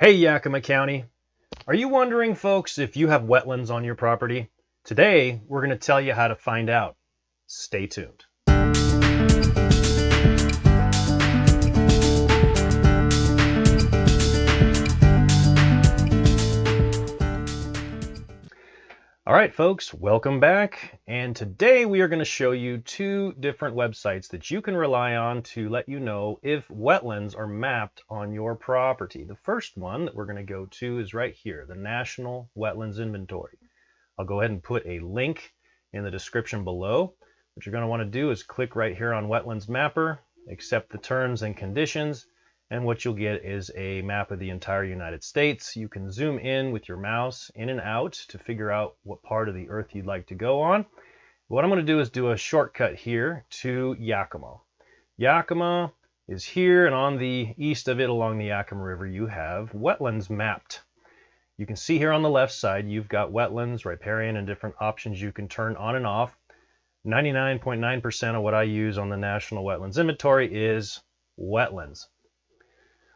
Hey Yakima County, are you wondering, folks, if you have wetlands on your property? Today, we're going to tell you how to find out. Stay tuned. All right, folks, welcome back. And today we are going to show you two different websites that you can rely on to let you know if wetlands are mapped on your property. The first one that we're going to go to is right here, the National Wetlands Inventory. I'll go ahead and put a link in the description below. What you're going to want to do is click right here on Wetlands Mapper, accept the terms and conditions, and what you'll get is a map of the entire United States. You can zoom in with your mouse in and out to figure out what part of the earth you'd like to go on. What I'm going to do is do a shortcut here to Yakima. Yakima is here, and on the east of it along the Yakima River you have wetlands mapped. You can see here on the left side you've got wetlands, riparian, and different options you can turn on and off. 99.9% of what I use on the National Wetlands Inventory is wetlands.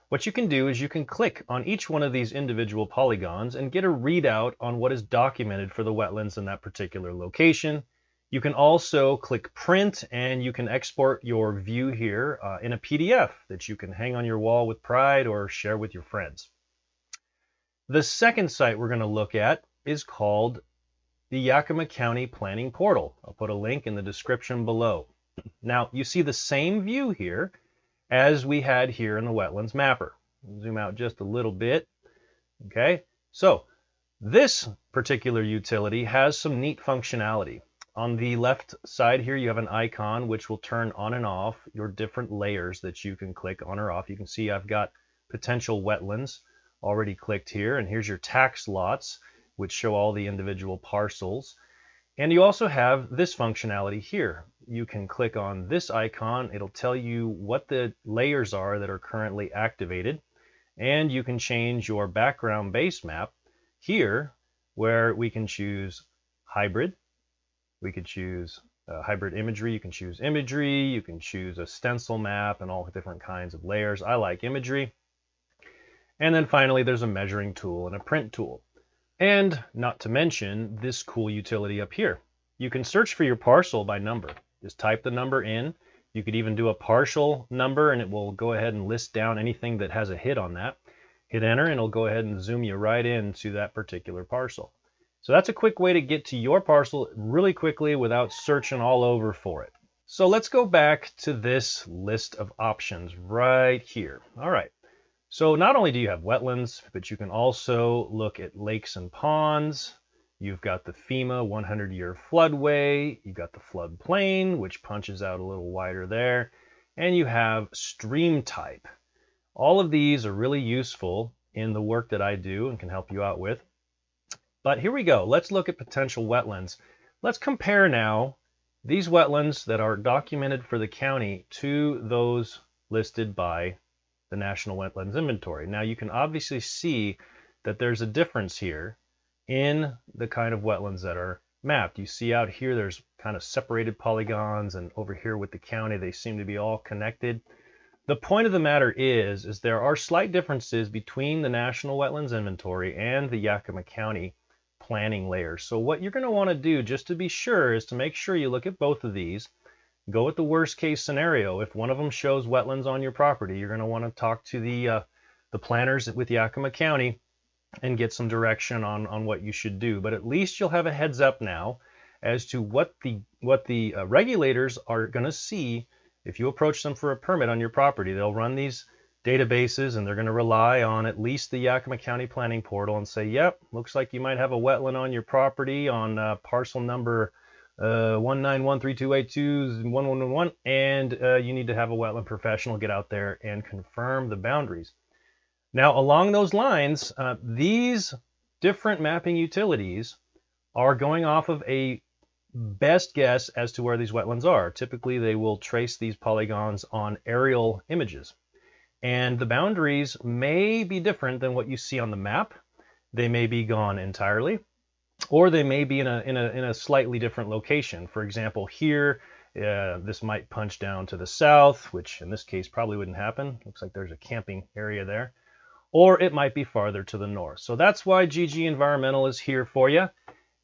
What you can do is you can click on each one of these individual polygons and get a readout on what is documented for the wetlands in that particular location. You can also click print and you can export your view here in a PDF that you can hang on your wall with pride or share with your friends. The second site we're going to look at is called the Yakima County Planning Portal. I'll put a link in the description below. Now you see the same view here as we had here in the Wetlands Mapper. Zoom out just a little bit. Okay, so this particular utility has some neat functionality. On the left side here you have an icon which will turn on and off your different layers that you can click on or off. You can see I've got potential wetlands already clicked here, and here's your tax lots which show all the individual parcels. And you also have this functionality here. You can click on this icon, it'll tell you what the layers are that are currently activated, and you can change your background base map here where we can choose hybrid. We could choose hybrid imagery, you can choose imagery, you can choose a stencil map and all different kinds of layers. I like imagery. And then finally there's a measuring tool and a print tool. And not to mention this cool utility up here. You can search for your parcel by number. Just type the number in. You could even do a partial number and it will go ahead and list down anything that has a hit on that. Hit enter and it'll go ahead and zoom you right into that particular parcel. So that's a quick way to get to your parcel really quickly without searching all over for it. So let's go back to this list of options right here. All right. So not only do you have wetlands, but you can also look at lakes and ponds. You've got the FEMA 100-year floodway. You've got the floodplain, which punches out a little wider there. And you have stream type. All of these are really useful in the work that I do and can help you out with. But here we go. Let's look at potential wetlands. Let's compare now these wetlands that are documented for the county to those listed by the National Wetlands Inventory. Now you can obviously see that there's a difference here in the kind of wetlands that are mapped. You see out here there's kind of separated polygons, and over here with the county they seem to be all connected. The point of the matter is there are slight differences between the National Wetlands Inventory and the Yakima County planning layers. So what you're going to want to do just to be sure is to make sure you look at both of these. Go with the worst case scenario. If one of them shows wetlands on your property, you're going to want to talk to the planners with Yakima County and get some direction on what you should do. But at least you'll have a heads up now as to what the regulators are going to see if you approach them for a permit on your property. They'll run these databases and they're going to rely on at least the Yakima County Planning Portal and say, yep, looks like you might have a wetland on your property on parcel number 19132821111, and you need to have a wetland professional get out there and confirm the boundaries. Now along those lines, these different mapping utilities are going off of a best guess as to where these wetlands are. Typically they will trace these polygons on aerial images, and the boundaries may be different than what you see on the map. They may be gone entirely, or they may be in a slightly different location. For example, here, this might punch down to the south, which in this case probably wouldn't happen. Looks like there's a camping area there. or it might be farther to the north. So that's why GG Environmental is here for you.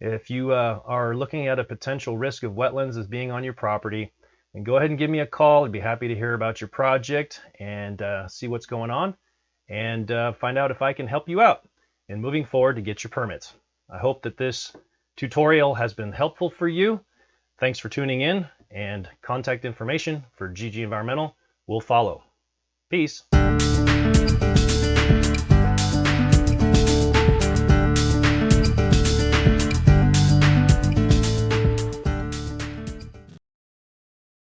If you are looking at a potential risk of wetlands as being on your property, then go ahead and give me a call. I'd be happy to hear about your project and see what's going on and find out if I can help you out in moving forward to get your permits. I hope that this tutorial has been helpful for you. Thanks for tuning in, and contact information for GG Environmental will follow. Peace.